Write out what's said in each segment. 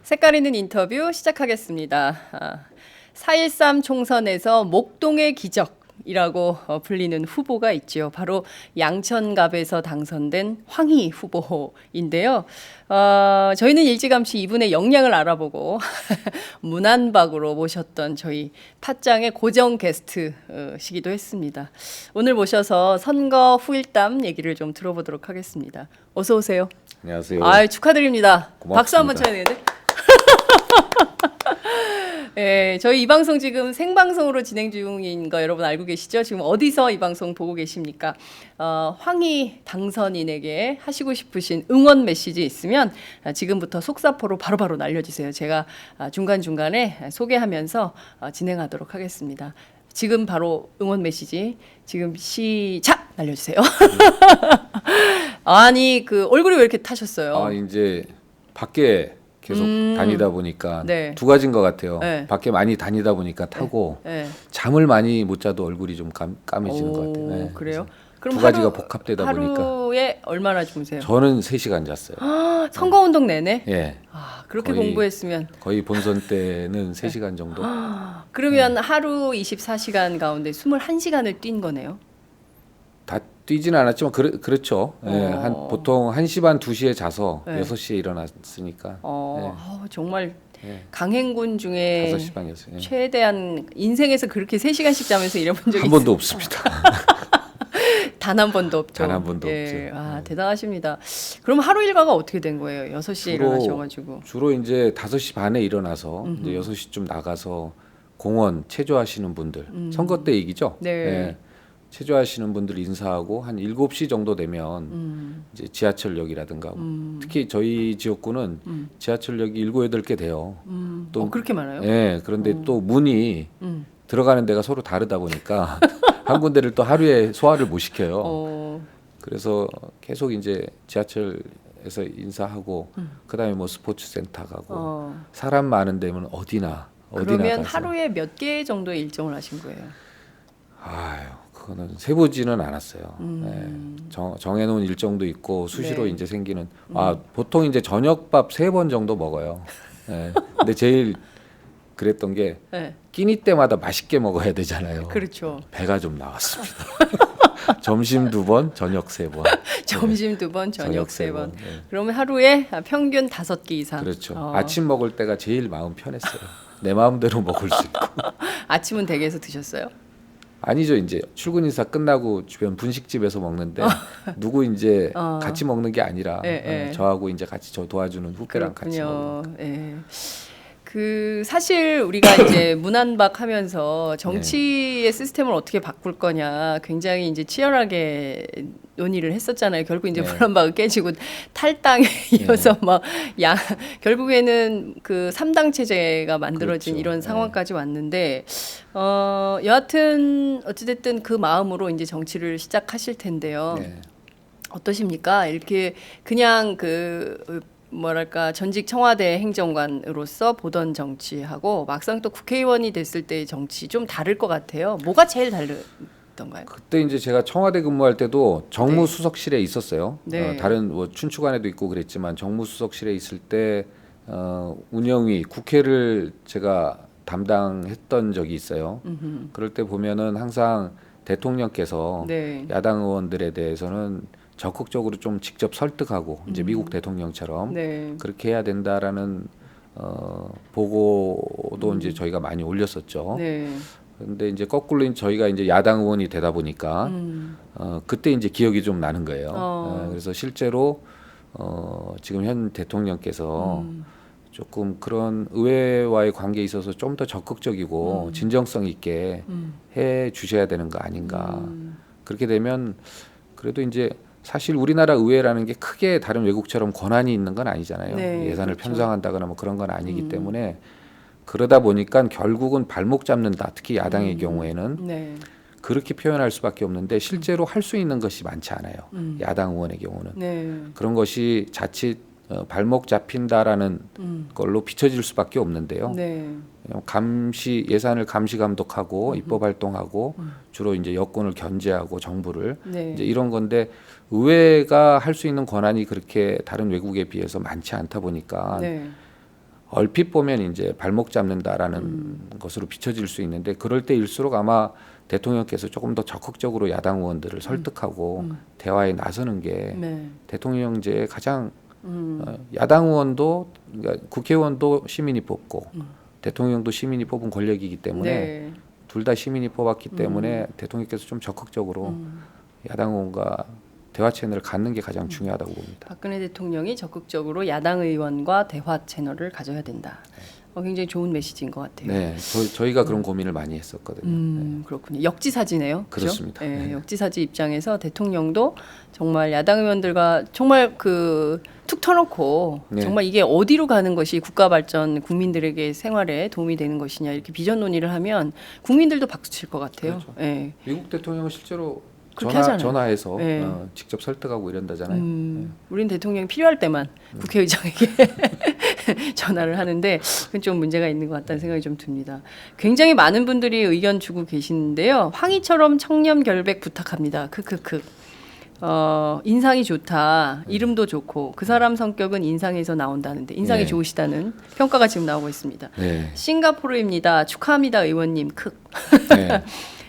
색깔 있는 인터뷰 시작하겠습니다. 4.13 총선에서 목동의 기적이라고 불리는 후보가 있지요. 바로 양천갑에서 당선된 황희 후보인데요. 저희는 일찌감치 이분의 역량을 알아보고 문안박으로 모셨던 저희 팟짱의 고정 게스트시기도 했습니다. 오늘 모셔서 선거 후일담 얘기를 좀 들어보도록 하겠습니다. 어서 오세요. 안녕하세요. 축하드립니다. 고맙습니다. 박수 한번 쳐야 되는데. 네, 저희 이 방송 지금 생방송으로 진행 중인 거 여러분 알고 계시죠? 지금 어디서 이 방송 보고 계십니까? 황희 당선인에게 하시고 싶으신 응원 메시지 있으면 지금부터 속사포로 바로바로 날려주세요. 제가 중간중간에 소개하면서 진행하도록 하겠습니다. 지금 바로 응원 메시지 지금 시작 날려주세요. 아니 그 얼굴이 왜 이렇게 타셨어요? 이제 밖에 계속 다니다 보니까 네. 두 가지인 것 같아요. 네. 밖에 많이 다니다 보니까 타고 네. 잠을 많이 못 자도 얼굴이 좀 까매지는 것 같아요. 네. 그래요? 그래서 그럼 두 가지가 복합되다 보니까 하루에 얼마나 주무세요? 저는 3시간 잤어요. 선거운동 내내? 예. 그렇게 거의- 공부했으면 거의 본선 때는 3시간 정도. 그러면 하루 24시간 가운데 21시간을 뛴 거네요. 다 뛰지는 않았지만 그렇죠. 예. 보통 1시 반 2시에 자서 네. 6시에 일어났으니까 정말 예. 강행군 중에 5시 반이었어요. 예. 최대한 인생에서 그렇게 3시간씩 자면서 일해본 적이 한 번도 없습니다. 단 한 번도 없죠. 단한 번도 없죠. 대단하십니다. 그럼 하루 일과가 어떻게 된 거예요? 6시에 일어나셔가지고. 주로 이제 5시 반에 일어나서 이제 6시쯤 나가서 공원 체조하시는 분들 선거 때 얘기죠. 네. 예, 체조하시는 분들 인사하고 한 7시 정도 되면 이제 지하철역이라든가 특히 저희 지역구는 지하철역이 7, 8개 돼요. 또 그렇게 많아요? 예, 그런데 또 문이 들어가는 데가 서로 다르다 보니까 한 군데를 또 하루에 소화를 못 시켜요. 그래서 계속 이제 지하철에서 인사하고 그다음에 뭐 스포츠센터 가고 사람 많은 데면 어디나 그러면 가서. 하루에 몇 개 정도의 일정을 하신 거예요? 그거는 세보지는 않았어요. 예, 정해놓은 일정도 있고 수시로 네. 이제 생기는 보통 이제 저녁밥 3번 정도 먹어요. 예, 근데 제일 그랬던 게 네. 끼니 때마다 맛있게 먹어야 되잖아요. 그렇죠. 배가 좀 나왔습니다. 점심 2번, 저녁 3번. 점심 2번, 저녁 3번. 네. 그러면 하루에 평균 5끼 이상. 그렇죠. 아침 먹을 때가 제일 마음 편했어요. 내 마음대로 먹을 수 있고. 아침은 댁에서 드셨어요? 아니죠. 이제 출근 인사 끝나고 주변 분식집에서 먹는데 누구 이제 같이 먹는 게 아니라 저하고 이제 같이 저 도와주는 후배랑 같이 먹는. 예. 그 사실 우리가 이제 문안박 하면서 정치의 시스템을 어떻게 바꿀 거냐 굉장히 이제 치열하게 논의를 했었잖아요. 결국 이제 문안박은 깨지고 탈당에 이어서 막 결국에는 그 3당 체제가 만들어진 그렇죠. 이런 상황까지 왔는데 여하튼 어찌됐든 그 마음으로 이제 정치를 시작하실 텐데요. 네. 어떠십니까? 이렇게 그냥 그 뭐랄까 전직 청와대 행정관으로서 보던 정치하고 막상 또 국회의원이 됐을 때의 정치 좀 다를 것 같아요. 뭐가 제일 다르던가요? 그때 이제 제가 청와대 근무할 때도 정무수석실에 있었어요. 네. 다른 뭐 춘추관에도 있고 그랬지만 정무수석실에 있을 때 운영위 국회를 제가 담당했던 적이 있어요. 그럴 때 보면은 항상 대통령께서 네. 야당 의원들에 대해서는 적극적으로 좀 직접 설득하고 이제 미국 대통령처럼 네. 그렇게 해야 된다라는 보고도 이제 저희가 많이 올렸었죠. 네. 그런데 이제 거꾸로 저희가 이제 야당 의원이 되다 보니까 그때 이제 기억이 좀 나는 거예요. 그래서 실제로 지금 현 대통령께서 조금 그런 의회와의 관계에 있어서 좀 더 적극적이고 진정성 있게 해 주셔야 되는 거 아닌가. 그렇게 되면 그래도 이제 사실 우리나라 의회라는 게 크게 다른 외국처럼 권한이 있는 건 아니잖아요. 네, 예산을 그렇죠. 편성한다거나 뭐 그런 건 아니기 때문에 그러다 보니까 결국은 발목 잡는다. 특히 야당의 경우에는 네. 그렇게 표현할 수밖에 없는데 실제로 할 수 있는 것이 많지 않아요. 야당 의원의 경우는 네. 그런 것이 자칫 발목 잡힌다라는 걸로 비춰질 수밖에 없는데요. 네. 그냥 예산을 감시 감독하고 입법 활동하고 주로 이제 여권을 견제하고 정부를 네. 이제 이런 건데 의회가 할 수 있는 권한이 그렇게 다른 외국에 비해서 많지 않다 보니까 네. 얼핏 보면 이제 발목 잡는다라는 것으로 비춰질 수 있는데 그럴 때일수록 아마 대통령께서 조금 더 적극적으로 야당 의원들을 설득하고 대화에 나서는 게 네. 대통령제의 가장 야당 의원도 그러니까 국회의원도 시민이 뽑고 대통령도 시민이 뽑은 권력이기 때문에 네. 둘 다 시민이 뽑았기 때문에 대통령께서 좀 적극적으로 야당 의원과 대화 채널을 갖는 게 가장 중요하다고 봅니다. 박근혜 대통령이 적극적으로 야당 의원과 대화 채널을 가져야 된다. 굉장히 좋은 메시지인 것 같아요. 네, 저희가 그런 고민을 많이 했었거든요. 그렇군요. 역지사지네요. 그죠? 그렇습니다. 네, 네. 역지사지 입장에서 대통령도 정말 야당 의원들과 정말 그 툭 터놓고 네. 정말 이게 어디로 가는 것이 국가 발전, 국민들에게 생활에 도움이 되는 것이냐 이렇게 비전 논의를 하면 국민들도 박수 칠 것 같아요. 그렇죠. 네. 미국 대통령은 실제로 그렇게 하잖아요. 전화해서 네. 직접 설득하고 이런다잖아요. 우린 대통령이 필요할 때만 국회의장에게 전화를 하는데 그건 좀 문제가 있는 것 같다는 생각이 좀 듭니다. 굉장히 많은 분들이 의견 주고 계시는데요. 황희처럼 청렴 결백 부탁합니다. 크크크. 인상이 좋다. 이름도 좋고 그 사람 성격은 인상에서 나온다는데 인상이 네. 좋으시다는 평가가 지금 나오고 있습니다. 네. 싱가포르입니다. 축하합니다, 의원님. 크. 네.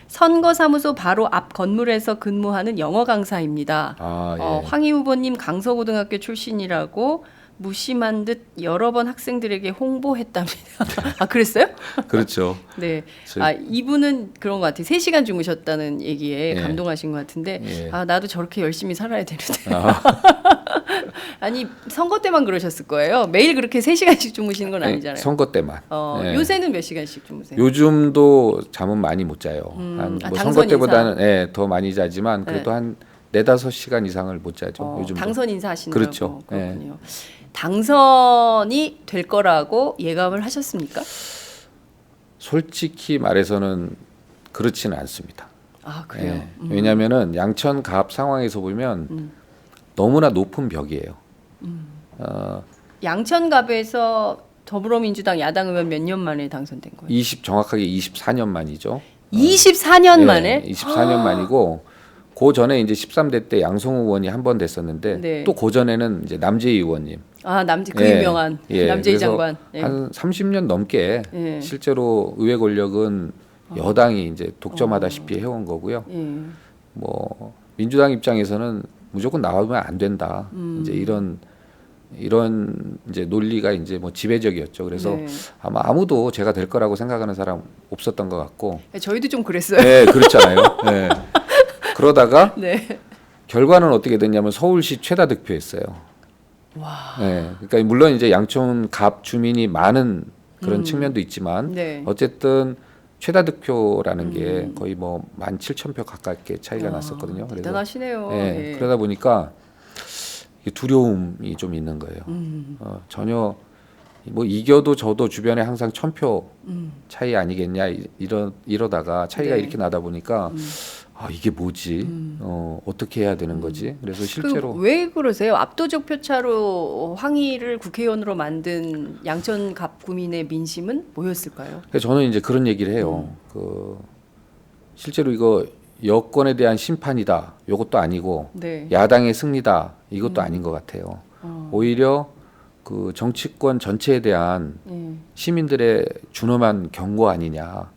선거사무소 바로 앞 건물에서 근무하는 영어 강사입니다. 아, 예. 황희 후보님 강서고등학교 출신이라고 무심한 듯 여러 번 학생들에게 홍보했답니다. 아, 그랬어요? 그렇죠. 네. 저희- 이분은 그런 것 같아요. 3시간 주무셨다는 얘기에 예. 감동하신 것 같은데, 예. 나도 저렇게 열심히 살아야 되는데. 아, 아니, 선거 때만 그러셨을 거예요. 매일 그렇게 3시간씩 주무시는 건 아니잖아요. 선거 때만. 예. 요새는 몇 시간씩 주무세요? 요즘도 잠은 많이 못 자요. 한 아, 뭐 당선 선거 때보다는 더 많이 자지만 그래도 네. 한 4-5시간 이상을 못 자죠. 요즘도. 당선 인사하시느라고. 그렇죠. 그렇군요. 당선이 될 거라고 예감을 하셨습니까? 솔직히 말해서는 그렇지는 않습니다. 아, 그래요? 예. 왜냐하면은 양천 갑 상황에서 보면 너무나 높은 벽이에요. 양천갑에서 더불어민주당 야당 의원 몇 년 만에 당선된 거예요? 정확하게 24년 만이죠. 24년 만에? 24년 만이고 그 전에 이제 13대 때 양성우 의원이 한 번 됐었는데 네. 또 그 전에는 이제 남재희 의원님. 그 유명한 남재희 그래서 장관. 예. 한 30년 넘게 예. 실제로 의회 권력은 여당이 이제 독점하다시피 해온 거고요. 예. 뭐 민주당 입장에서는 무조건 나오면 안 된다. 이제 이런 이제 논리가 이제 뭐 지배적이었죠. 그래서 네. 아마 아무도 제가 될 거라고 생각하는 사람 없었던 것 같고. 저희도 좀 그랬어요. 네, 그렇잖아요. 네. 그러다가 네. 결과는 어떻게 됐냐면 서울시 최다 득표했어요. 와. 네, 그러니까 물론 이제 양천 갑 주민이 많은 그런 측면도 있지만 네. 어쨌든 최다 득표라는 게 거의 뭐 17,000표 가깝게 차이가 났었거든요. 그래서 대단하시네요. 예, 예. 그러다 보니까 이게 두려움이 좀 있는 거예요. 전혀 뭐 이겨도 저도 주변에 항상 1,000표 차이 아니겠냐 이러다가 차이가 네. 이렇게 나다 보니까 이게 뭐지? 어떻게 해야 되는 거지? 그래서 실제로 왜 그러세요? 압도적 표차로 황희를 국회의원으로 만든 양천갑 구민의 민심은 뭐였을까요? 그래서 저는 이제 그런 얘기를 해요. 실제로 이거 여권에 대한 심판이다. 이것도 아니고 네. 야당의 승리다. 이것도 아닌 것 같아요. 오히려 그 정치권 전체에 대한 시민들의 준엄한 경고 아니냐.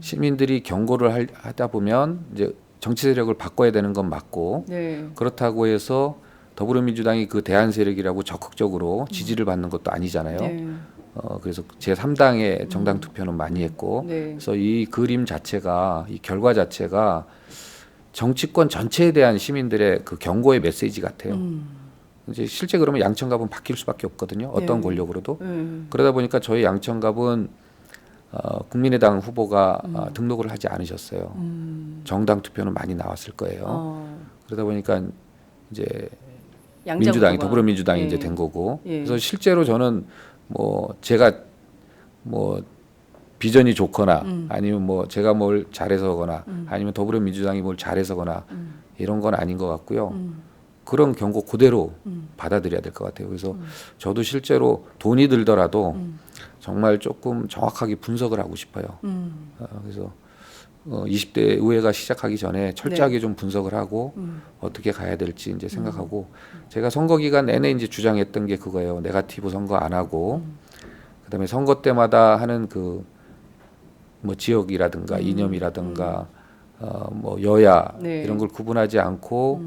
시민들이 경고를 하다 보면 이제 정치 세력을 바꿔야 되는 건 맞고 네. 그렇다고 해서 더불어민주당이 그 대안 세력이라고 적극적으로 지지를 받는 것도 아니잖아요. 네. 그래서 제3당의 정당 투표는 많이 했고 네. 그래서 이 그림 자체가 이 결과 자체가 정치권 전체에 대한 시민들의 그 경고의 메시지 같아요. 이제 실제 그러면 양천갑은 바뀔 수밖에 없거든요. 어떤 네. 권력으로도. 그러다 보니까 저희 양천갑은 국민의당 후보가 등록을 하지 않으셨어요. 정당 투표는 많이 나왔을 거예요. 그러다 보니까 이제 민주당이 더불어민주당이 이제 된 거고. 그래서 실제로 저는 뭐 제가 뭐 비전이 좋거나 아니면 뭐 제가 뭘 잘해서거나 아니면 더불어민주당이 뭘 잘해서거나 이런 건 아닌 것 같고요. 그런 경고 그대로 받아들여야 될 것 같아요. 그래서 저도 실제로 돈이 들더라도 정말 조금 정확하게 분석을 하고 싶어요. 그래서 20대 의회가 시작하기 전에 철저하게 좀 분석을 하고 어떻게 가야 될지 이제 생각하고 제가 선거 기간 내내 이제 주장했던 게 그거예요. 네거티브 선거 안 하고 그다음에 선거 때마다 하는 그 뭐 지역이라든가 이념이라든가 뭐 여야 네. 이런 걸 구분하지 않고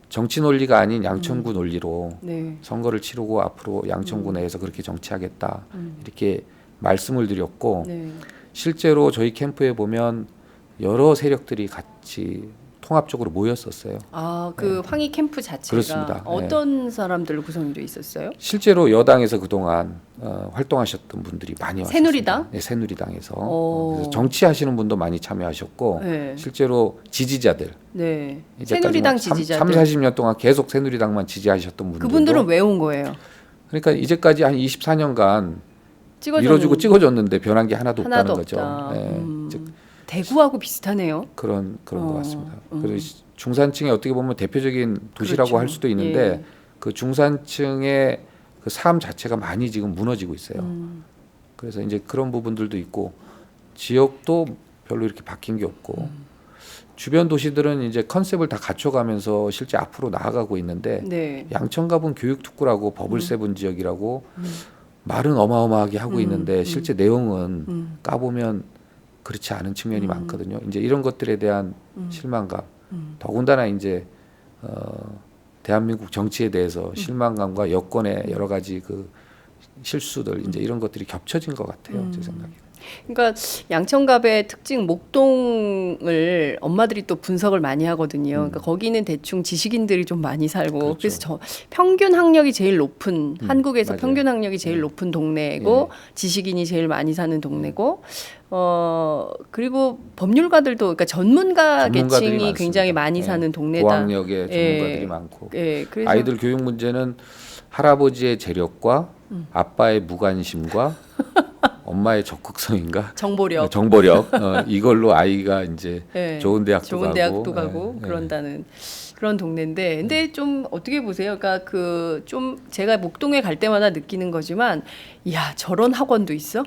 정치 논리가 아닌 양천구 논리로 네. 선거를 치르고 앞으로 양천구 내에서 그렇게 정치하겠다 이렇게 말씀을 드렸고 네. 실제로 저희 캠프에 보면 여러 세력들이 같이 통합적으로 모였었어요. 아, 그 황희 캠프 자체가 그렇습니다. 어떤 사람들로 구성이 돼 있었어요? 실제로 여당에서 그동안 활동하셨던 분들이 많이 왔어요. 새누리당? 네, 새누리당에서 오. 그래서 정치하시는 분도 많이 참여하셨고 네. 실제로 지지자들 네. 이제까지 새누리당 뭐 지지자들. 30, 40년 동안 계속 새누리당만 지지하셨던 분들도 그분들은 왜 온 거예요? 그러니까 이제까지 한 24년간 찍어줬는- 밀어주고 찍어줬는데 변한 게 하나도 하나도 없다는 거죠. 없다. 네, 즉 대구하고 비슷하네요. 그런 것 같습니다. 그리고 중산층의 어떻게 보면 대표적인 도시라고 그렇죠. 할 수도 있는데 예. 그 중산층의 그 삶 자체가 많이 지금 무너지고 있어요. 그래서 이제 그런 부분들도 있고 지역도 별로 이렇게 바뀐 게 없고 주변 도시들은 이제 컨셉을 다 갖춰가면서 실제 앞으로 나아가고 있는데 네. 양천갑은 교육특구라고 버블세븐 지역이라고 말은 어마어마하게 하고 있는데 실제 내용은 까보면 그렇지 않은 측면이 많거든요. 이제 이런 것들에 대한 실망감, 더군다나 이제 대한민국 정치에 대해서 실망감과 여권의 여러 가지 그 실수들 이제 이런 것들이 겹쳐진 것 같아요. 제 생각에. 그러니까 양천갑의 특징 목동을 엄마들이 또 분석을 많이 하거든요. 그러니까 거기는 대충 지식인들이 좀 많이 살고 그렇죠. 그래서 저 평균 학력이 제일 높은 한국에서 맞아요. 평균 학력이 제일 높은 동네고 지식인이 제일 많이 사는 동네고 그리고 법률가들도 그러니까 전문가 전문가들이 계층이 많습니다. 굉장히 많이 예. 사는 동네다. 고학력의 전문가들이 많고 예, 그래서 아이들 교육 문제는 할아버지의 재력과 아빠의 무관심과 엄마의 적극성인가 정보력 정보력 이걸로 아이가 이제 예, 좋은 대학도 좋은 가고 대학도 가고 예, 그런다는 그런 동네인데 근데 좀 어떻게 보세요? 그러니까 그 좀 제가 목동에 갈 때마다 느끼는 거지만 야 저런 학원도 있어?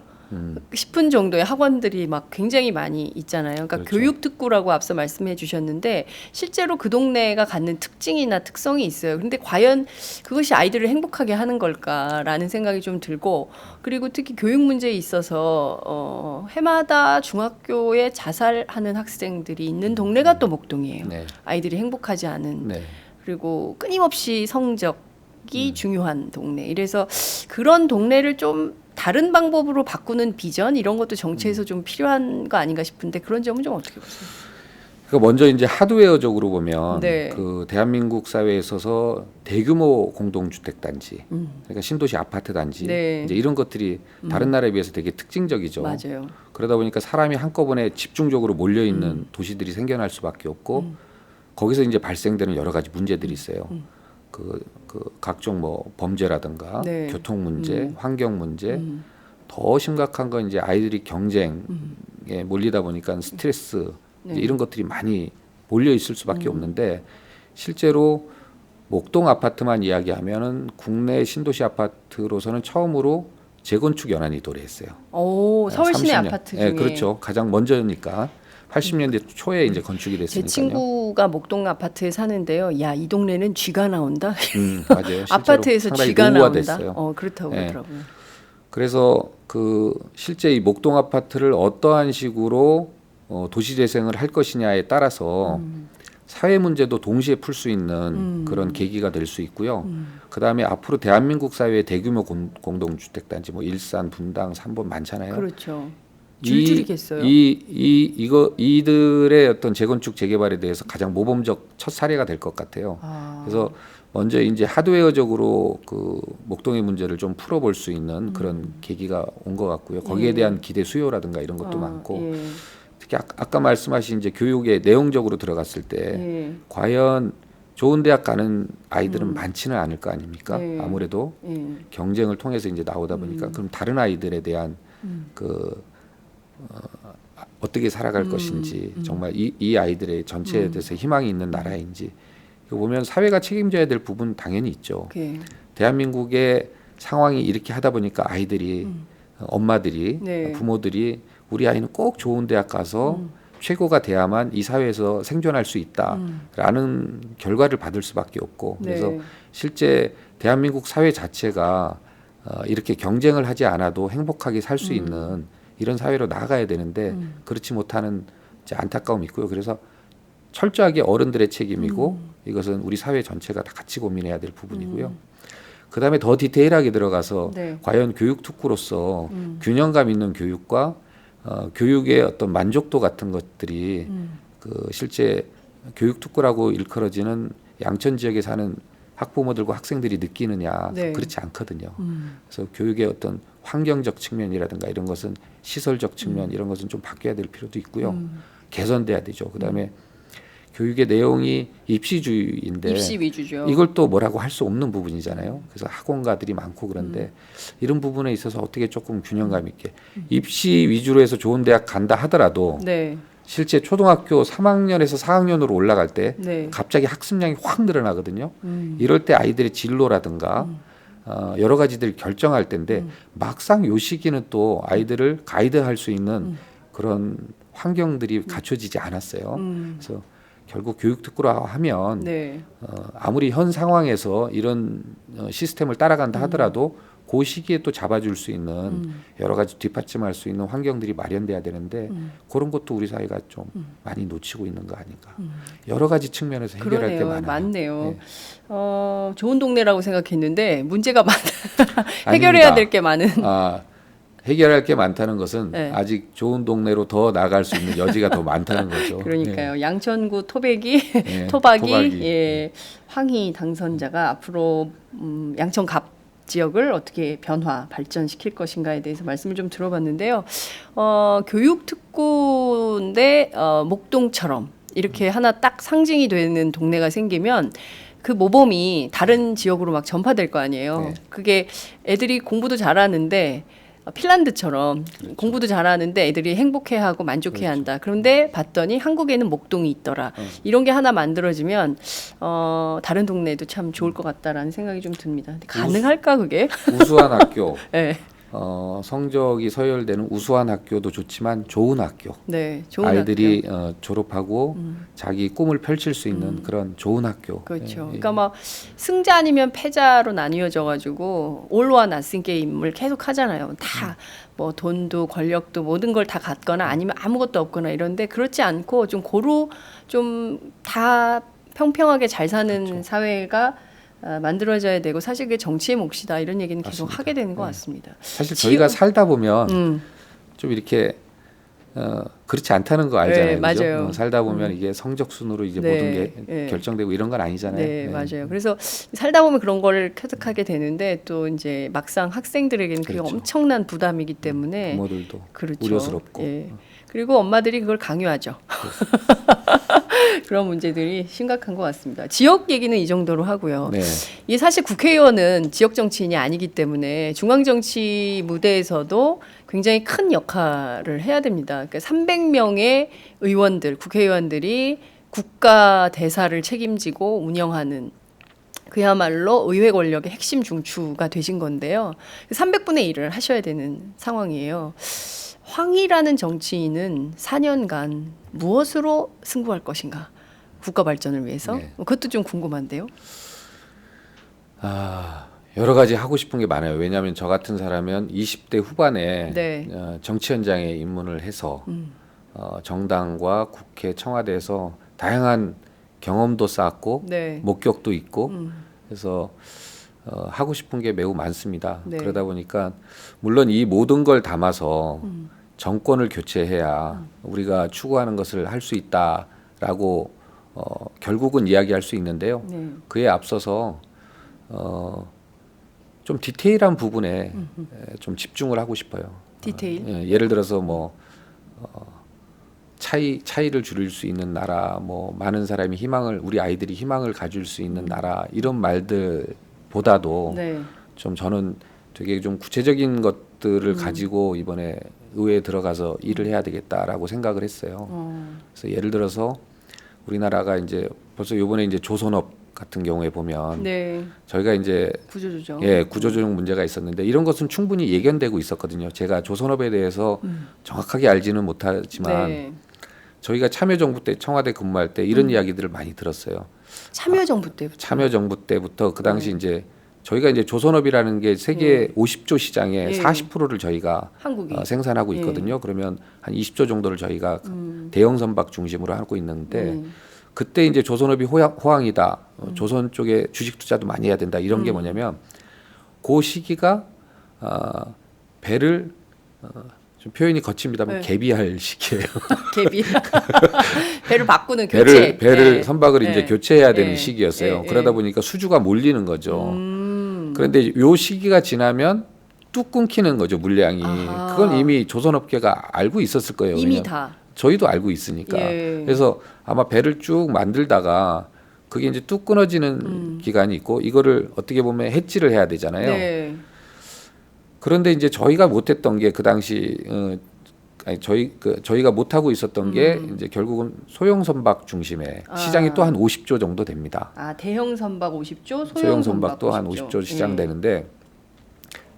싶은 정도의 학원들이 막 굉장히 많이 있잖아요. 그러니까 그렇죠. 교육특구라고 앞서 말씀해 주셨는데 실제로 그 동네가 갖는 특징이나 특성이 있어요. 근데 과연 그것이 아이들을 행복하게 하는 걸까라는 생각이 좀 들고 그리고 특히 교육 문제에 있어서 해마다 중학교에 자살하는 학생들이 있는 동네가 또 목동이에요. 네. 아이들이 행복하지 않은 네. 그리고 끊임없이 성적이 중요한 동네. 이래서 그런 동네를 좀 다른 방법으로 바꾸는 비전 이런 것도 정치에서 좀 필요한 거 아닌가 싶은데 그런 점은 좀 어떻게 보세요? 그러니까 먼저 이제 하드웨어적으로 보면 네. 그 대한민국 사회에 있어서 대규모 공동주택 단지, 그러니까 신도시 아파트 단지 네. 이제 이런 것들이 다른 나라에 비해서 되게 특징적이죠. 맞아요. 그러다 보니까 사람이 한꺼번에 집중적으로 몰려 있는 도시들이 생겨날 수밖에 없고 거기서 이제 발생되는 여러 가지 문제들이 있어요. 그 각종 뭐 범죄라든가 네. 교통 문제, 환경 문제, 더 심각한 건 이제 아이들이 경쟁에 몰리다 보니까 스트레스 이제 이런 것들이 많이 몰려 있을 수밖에 없는데 실제로 목동 아파트만 이야기하면은 국내 신도시 아파트로서는 처음으로 재건축 연한이 도래했어요. 오, 서울 시내 30년. 아파트 중에 네, 그렇죠. 가장 먼저니까 80년대 초에 이제 건축이 제 됐으니까요. 친구가 목동 아파트에 사는데요. 야, 이 동네는 쥐가 나온다. 맞아요. 실제로 아파트에서 상당히 쥐가 나온다. 노후화됐어요. 그렇다고 네. 그러더라고요. 그래서 그 실제 이 목동 아파트를 어떠한 식으로 도시 재생을 할 것이냐에 따라서 사회 문제도 동시에 풀 수 있는 그런 계기가 될 수 있고요. 그다음에 앞으로 대한민국 사회의 대규모 공동주택 단지 뭐 일산, 분당, 삼본 많잖아요. 그렇죠. 줄줄이겠어요. 이들의 어떤 재건축 재개발에 대해서 가장 모범적 첫 사례가 될 것 같아요. 그래서 먼저 이제 하드웨어적으로 그 목동의 문제를 좀 풀어볼 수 있는 그런 계기가 온 것 같고요. 거기에 대한 기대 수요라든가 이런 것도 많고 예. 특히 아까 말씀하신 이제 교육에 내용적으로 들어갔을 때 예. 과연 좋은 대학 가는 아이들은 많지는 않을 거 아닙니까? 네. 아무래도 예. 경쟁을 통해서 이제 나오다 보니까 그럼 다른 아이들에 대한 어떻게 살아갈 것인지 정말 이 아이들의 전체에 대해서 희망이 있는 나라인지 이거 보면 사회가 책임져야 될 부분 당연히 있죠. 오케이. 대한민국의 상황이 이렇게 하다 보니까 아이들이 엄마들이 네. 부모들이 우리 아이는 꼭 좋은 대학 가서 최고가 돼야만 이 사회에서 생존할 수 있다라는 결과를 받을 수밖에 없고 그래서 네. 실제 대한민국 사회 자체가 이렇게 경쟁을 하지 않아도 행복하게 살 수 있는 이런 사회로 나아가야 되는데 그렇지 못하는 이제 안타까움이 있고요. 그래서 철저하게 어른들의 책임이고 이것은 우리 사회 전체가 다 같이 고민해야 될 부분이고요. 그다음에 더 디테일하게 들어가서 네. 과연 교육 특구로서 균형감 있는 교육과 교육의 어떤 만족도 같은 것들이 그 실제 교육 특구라고 일컬어지는 양천 지역에 사는 학부모들과 학생들이 느끼느냐 네. 그렇지 않거든요. 그래서 교육의 어떤 환경적 측면이라든가 이런 것은 시설적 측면 이런 것은 좀 바뀌어야 될 필요도 있고요. 개선돼야 되죠. 그다음에 교육의 내용이 입시주의인데 입시 위주죠. 이걸 또 뭐라고 할 수 없는 부분이잖아요. 그래서 학원가들이 많고 그런데 이런 부분에 있어서 어떻게 조금 균형감 있게 입시 위주로 해서 좋은 대학 간다 하더라도 네. 실제 초등학교 3학년에서 4학년으로 올라갈 때 네. 갑자기 학습량이 확 늘어나거든요. 이럴 때 아이들의 진로라든가 여러 가지들 결정할 때인데 막상 요 시기는 또 아이들을 가이드할 수 있는 그런 환경들이 갖춰지지 않았어요. 그래서 결국 교육 특구로 하면 네. 아무리 현 상황에서 이런 시스템을 따라간다 하더라도 그 시기에 또 잡아줄 수 있는 여러 가지 뒷받침할 수 있는 환경들이 마련돼야 되는데 그런 것도 우리 사회가 좀 많이 놓치고 있는 거 아닌가. 여러 가지 측면에서 해결할 게 그러네요. 많아요. 많네요. 네. 좋은 동네라고 생각했는데 문제가 해결해야 될 게 많은. 해결할 게 많다는 것은 네. 아직 좋은 동네로 더 나아갈 수 있는 여지가 더 많다는 거죠. 그러니까요. 양천구 토박이, 네, 토박이, 토박이. 예, 황희 당선자가 앞으로 양천 갑 지역을 어떻게 변화 발전시킬 것인가에 대해서 말씀을 좀 들어봤는데요. 교육 특구인데 목동처럼 이렇게 하나 딱 상징이 되는 동네가 생기면 그 모범이 다른 지역으로 막 전파될 거 아니에요. 네. 그게 애들이 공부도 잘하는데 핀란드처럼 공부도 잘하는데 애들이 행복해하고 만족해한다. 그런데 봤더니 한국에는 목동이 있더라. 이런 게 하나 만들어지면 다른 동네도 참 좋을 것 같다라는 생각이 좀 듭니다. 근데 가능할까 그게? 우수한 학교, 네, 성적이 서열되는 우수한 학교도 좋지만 좋은 학교, 네, 좋은 아이들이 학교. 졸업하고 자기 꿈을 펼칠 수 있는 그런 좋은 학교. 그렇죠. 예, 그러니까 막 승자 아니면 패자로 나뉘어져 가지고 올와 나슨 게임을 계속 하잖아요. 다 뭐 돈도 권력도 모든 걸 다 갖거나 아니면 아무것도 없거나 이런데 그렇지 않고 좀 고루 좀 다 평평하게 잘 사는 그렇죠. 사회가 만들어져야 되고 사실 그게 정치의 몫이다 이런 얘기는 계속 맞습니다. 하게 되는 것 네. 같습니다. 사실 저희가 살다 보면 음, 좀 이렇게 그렇지 않다는 거 알잖아요. 네, 그죠? 맞아요. 살다 보면 이게 성적 순으로 이제 네, 모든 게 네. 결정되고 이런 건 아니잖아요. 네, 맞아요. 그래서 살다 보면 그런 걸 획득하게 되는데 또 이제 막상 학생들에게는 그게 그렇죠. 엄청난 부담이기 때문에 부모들도 그렇죠. 우려스럽고. 예. 그리고 엄마들이 그걸 강요하죠. 그런 문제들이 심각한 것 같습니다. 지역 얘기는 이 정도로 하고요. 네. 이게 사실 국회의원은 지역 정치인이 아니기 때문에 중앙 정치 무대에서도 굉장히 큰 역할을 해야 됩니다. 그러니까 300명의 의원들, 국회의원들이 국가 대사를 책임지고 운영하는 그야말로 의회 권력의 핵심 중추가 되신 건데요. 300분의 1을 하셔야 되는 상황이에요. 황희라는 정치인은 4년간 무엇으로 승부할 것인가? 국가 발전을 위해서? 네. 그것도 좀 궁금한데요. 여러 가지 하고 싶은 게 많아요. 왜냐하면 저 같은 사람은 20대 후반에 네. 정치 현장에 입문을 해서 정당과 국회, 청와대에서 다양한 경험도 쌓았고 네. 목격도 있고 그래서 하고 싶은 게 매우 많습니다. 네. 그러다 보니까 물론 이 모든 걸 담아서 정권을 교체해야 우리가 추구하는 것을 할 수 있다라고 결국은 이야기할 수 있는데요. 네. 그에 앞서서 좀 디테일한 부분에 좀 집중을 하고 싶어요. 디테일. 예를 들어서 뭐 차이를 줄일 수 있는 나라, 뭐 많은 사람이 우리 아이들이 희망을 가질 수 있는 나라 이런 말들보다도 네. 좀 저는 되게 좀 구체적인 것들을 가지고 이번에 의회에 들어가서 일을 해야 되겠다라고 생각을 했어요. 그래서 예를 들어서 우리나라가 이제 벌써 이번에 이제 조선업 같은 경우에 보면 네. 저희가 이제 구조조정. 구조조정 문제가 있었는데 이런 것은 충분히 예견되고 있었거든요. 제가 조선업에 대해서 정확하게 알지는 못하지만 네. 저희가 참여정부 때 청와대 근무할 때 이런 이야기들을 많이 들었어요. 참여정부 때부터. 참여정부 때부터 그 당시 이제 저희가 이제 조선업이라는 게 세계 50조 시장의 예. 40%를 저희가 한국이 생산하고 있거든요. 그러면 한 20조 정도를 저희가 대형 선박 중심으로 하고 있는데 그때 이제 조선업이 호황이다. 조선 쪽에 주식 투자도 많이 해야 된다. 이런 게 뭐냐면 그 시기가 배를 좀 표현이 거칩니다만 개비할 시기예요. 개비 배를 바꾸는 교체 배를 선박을 이제 교체해야 되는 예. 시기였어요. 예. 그러다 보니까 수주가 몰리는 거죠. 그런데 요 시기가 지나면 뚝 끊기는 거죠, 물량이. 아하. 그건 이미 조선업계가 알고 있었을 거예요. 이미 왜냐면 다 저희도 알고 있으니까. 예. 그래서 아마 배를 쭉 만들다가 그게 이제 뚝 끊어지는 기간이 있고 이거를 어떻게 보면 해지를 해야 되잖아요. 네. 그런데 이제 저희가 못했던 게 그 당시 저희가 못 하고 있었던 게 이제 결국은 소형 선박 중심의 시장이 또 한 50조 정도 됩니다. 대형 선박 50조, 소형 선박도 한 50조 시장 되는데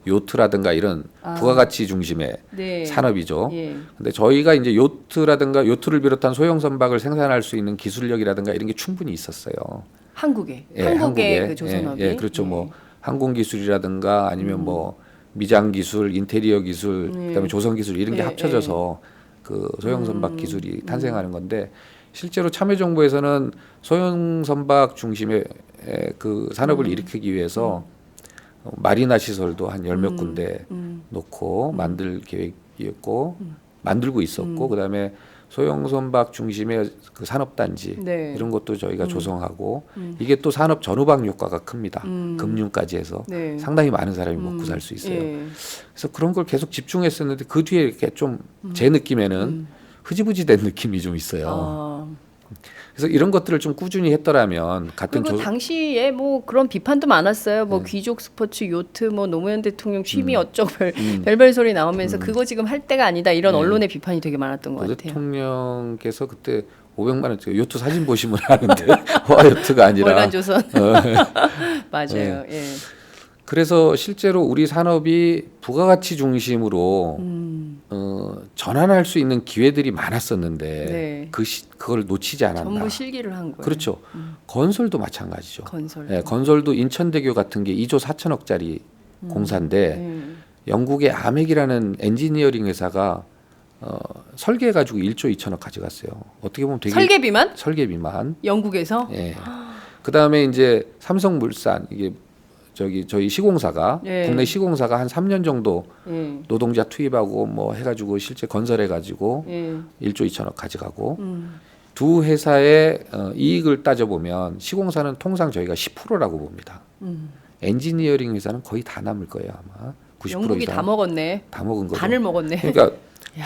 요트라든가 이런 부가가치 중심의 네. 산업이죠. 예. 근데 저희가 이제 요트를 비롯한 소형 선박을 생산할 수 있는 기술력이라든가 이런 게 충분히 있었어요. 한국에 예, 한국의 그 조선업이 그렇죠. 뭐 항공 기술이라든가 아니면 뭐 미장 기술, 인테리어 기술, 그다음에 조선 기술 이런 게 합쳐져서 그 소형 선박 기술이 탄생하는 건데 실제로 참여정부에서는 소형 선박 중심의 그 산업을 일으키기 위해서 마리나 시설도 한 열 몇 군데 놓고 만들 계획이었고 만들고 있었고 그다음에 소형 선박 중심의 그 산업단지 네. 이런 것도 저희가 조성하고 이게 또 산업 전후방 효과가 큽니다. 금융까지 해서 네. 상당히 많은 사람이 먹고 살 수 있어요. 예. 그래서 그런 걸 계속 집중했었는데 그 뒤에 이렇게 좀 제 느낌에는 흐지부지된 느낌이 좀 있어요. 그래서 이런 것들을 좀 꾸준히 했더라면 같은 그리고 당시에 뭐 그런 비판도 많았어요. 뭐 귀족 스포츠 요트 뭐 노무현 대통령 취미 어쩌고 별별 소리 나오면서 그거 지금 할 때가 아니다 이런 언론의 비판이 되게 많았던 것 같아요. 대통령께서 그때 500만 원 요트 사진 보시면 아는데 화요트가 아니라 월간조선 맞아요. 예. 그래서 실제로 우리 산업이 부가가치 중심으로 전환할 수 있는 기회들이 많았었는데 네. 그걸 놓치지 않았나. 전부 실기를 한 거예요. 그렇죠. 건설도 마찬가지죠. 건설. 네, 건설도 인천대교 같은 게 2조 4천억짜리 공사인데 영국의 아멕이라는 엔지니어링 회사가 설계해가지고 1조 2천억 가져갔어요. 어떻게 보면 되게 설계비만? 설계비만. 영국에서? 예. 그 다음에 이제 삼성물산 이게 저희 시공사가 국내 시공사가 한 3년 정도 노동자 투입하고 뭐 해가지고 실제 건설해가지고 1조 2천억 가져가고 두 회사의 이익을 따져보면 시공사는 통상 저희가 10%라고 봅니다. 엔지니어링 회사는 거의 다 남을 거예요 아마 90% 영국이 이상 다 먹었네. 다 먹은 거죠. 반을 먹었네. 그러니까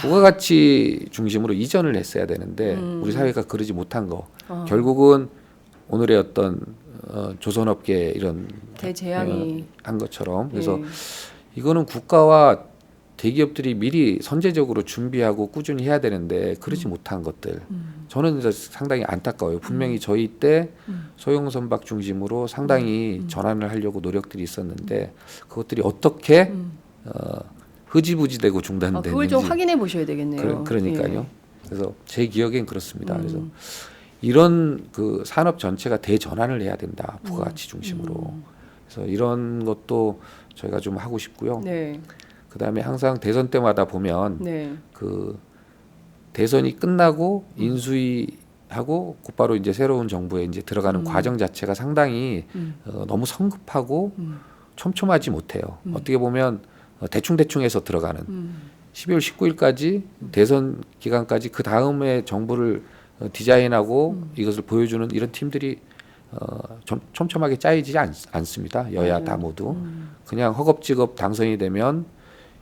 부가가치 중심으로 이전을 했어야 되는데 우리 사회가 그러지 못한 거 결국은 오늘의 어떤 조선업계 이런 대재앙이 한 것처럼 그래서 이거는 국가와 대기업들이 미리 선제적으로 준비하고 꾸준히 해야 되는데 그러지 못한 것들 저는 이제 상당히 안타까워요. 분명히 저희 때 소형 선박 중심으로 상당히 전환을 하려고 노력들이 있었는데 그것들이 어떻게 흐지부지되고 중단됐는지 그걸 좀 확인해 보셔야 되겠네요. 그러니까요. 그래서 제 기억엔 그렇습니다. 그래서 이런 그 산업 전체가 대전환을 해야 된다. 부가가치 중심으로. 그래서 이런 것도 저희가 좀 하고 싶고요. 네. 그다음에 항상 대선 때마다 보면 네. 그 대선이 끝나고 인수위하고 곧바로 이제 새로운 정부에 이제 들어가는 과정 자체가 상당히 너무 성급하고 촘촘하지 못해요. 어떻게 보면 대충해서 들어가는 12월 19일까지 대선 기간까지 그 다음에 정부를 디자인하고 이것을 보여주는 이런 팀들이 좀 촘촘하게 짜이지 않습니다. 여야 다 모두 그냥 허겁지겁 당선이 되면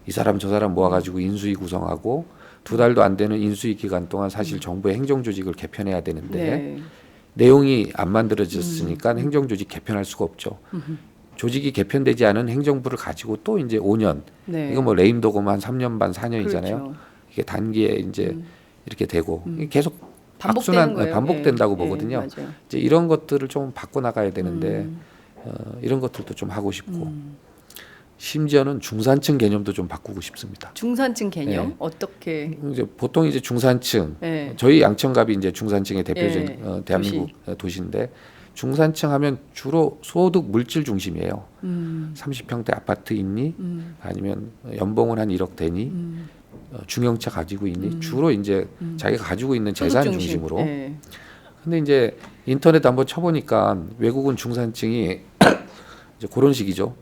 이 사람 저 사람 모아가지고 인수위 구성하고 2달도 안 되는 인수위 기간 동안 사실 정부의 행정조직을 개편해야 되는데 내용이 안 만들어졌으니까 행정조직 개편할 수가 없죠. 조직이 개편되지 않은 행정부를 가지고 또 이제 5년 이거 뭐 레임도고만 3년 반 4년이잖아요. 그렇죠. 이게 단기에 이제 이렇게 되고 이게 계속 반복된다고 보거든요. 이제 이런 것들을 좀 바꿔 나가야 되는데 이런 것들도 좀 하고 싶고 심지어는 중산층 개념도 좀 바꾸고 싶습니다. 중산층 개념 어떻게? 이제 보통 이제 중산층 저희 양천갑이 이제 중산층의 대표적인 대한민국 도시인데 중산층 하면 주로 소득 물질 중심이에요. 30평대 아파트 있니? 아니면 연봉은 한 1억 되니? 중형차 가지고 있니? 주로 이제 자기가 가지고 있는 재산 소득 중심. 중심으로. 예. 근데 이제 인터넷 한번 쳐보니까 외국은 중산층이 이제 그런 식이죠.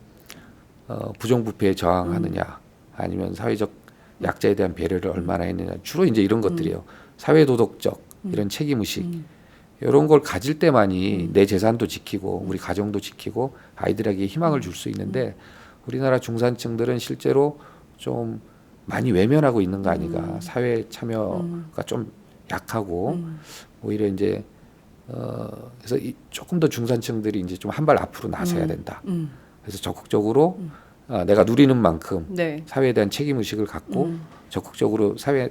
부정부패에 저항하느냐, 아니면 사회적 약자에 대한 배려를 얼마나 했느냐. 주로 이제 이런 것들이에요. 사회도덕적 이런 책임의식. 이런 걸 가질 때만이 내 재산도 지키고 우리 가정도 지키고 아이들에게 희망을 줄 수 있는데 우리나라 중산층들은 실제로 좀 많이 외면하고 있는 거 아닌가. 사회 참여가 좀 약하고 오히려 이제 그래서 조금 더 중산층들이 이제 좀 한 발 앞으로 나서야 된다. 그래서 적극적으로 내가 누리는 만큼 네. 사회에 대한 책임 의식을 갖고 적극적으로 사회에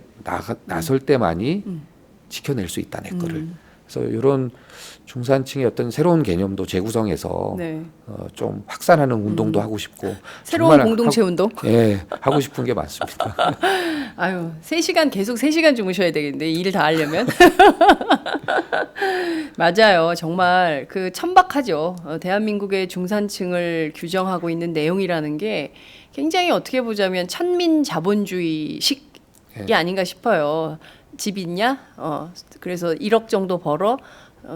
나설 때만이 지켜낼 수 있다 내 거를. 그래서 이런 중산층의 어떤 새로운 개념도 재구성해서 네. 좀 확산하는 운동도 하고 싶고 새로운 정말 공동체 운동. 예, 하고 싶은 게 많습니다. 아유, 3시간 계속 3시간 주무셔야 되겠는데 일 다 하려면. 맞아요. 정말 그 천박하죠. 대한민국의 중산층을 규정하고 있는 내용이라는 게 굉장히 어떻게 보자면 천민 자본주의식이 아닌가 싶어요. 집 있냐? 그래서 1억 정도 벌어.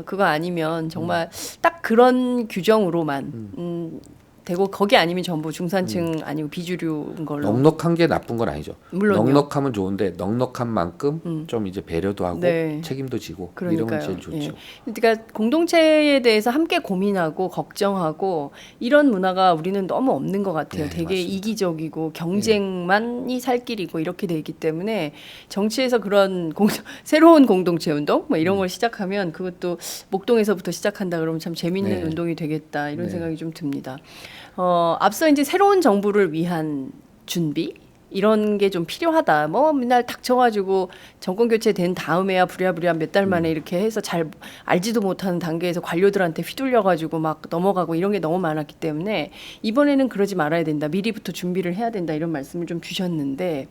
그거 아니면 정말 딱 그런 규정으로만 되고 거기 아니면 전부 중산층 아니고 비주류인 걸로. 넉넉한 게 나쁜 건 아니죠. 물론요. 넉넉하면 좋은데 넉넉한 만큼 좀 이제 배려도 하고 네. 책임도 지고 그러니까요. 이러면 제일 좋죠. 예. 그러니까 공동체에 대해서 함께 고민하고 걱정하고 이런 문화가 우리는 너무 없는 것 같아요. 네, 되게 맞습니다. 이기적이고 경쟁만이 살 길이고 이렇게 돼 있기 때문에 정치에서 그런 새로운 공동체 운동 뭐 이런 걸 시작하면 그것도 목동에서부터 시작한다 그러면 참 재밌는 네. 운동이 되겠다 이런 네. 생각이 좀 듭니다. 앞서 이제 새로운 정부를 위한 준비 이런 게 좀 필요하다. 뭐 맨날 닥쳐가지고 정권 교체된 다음에야 부랴부랴 몇 달 만에 이렇게 해서 잘 알지도 못하는 단계에서 관료들한테 휘둘려가지고 막 넘어가고 이런 게 너무 많았기 때문에 이번에는 그러지 말아야 된다. 미리부터 준비를 해야 된다. 이런 말씀을 좀 주셨는데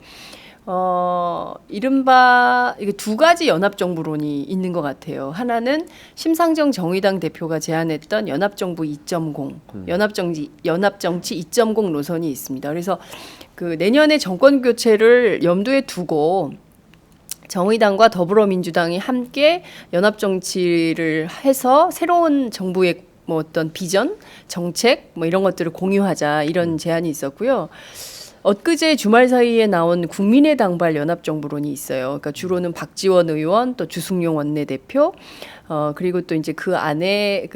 이른바 이게 두 가지 연합정부론이 있는 것 같아요. 하나는 심상정 정의당 대표가 제안했던 연합정부 2.0, 연합정치 2.0 노선이 있습니다. 그래서 그 내년에 정권 교체를 염두에 두고 정의당과 더불어민주당이 함께 연합정치를 해서 새로운 정부의 뭐 어떤 비전, 정책 뭐 이런 것들을 공유하자 이런 제안이 있었고요. 엊그제 주말 사이에 나온 국민의당발 연합정부론이 있어요. 그러니까 주로는 박지원 의원, 또 주승용 원내대표, 그리고 또 이제 그 안에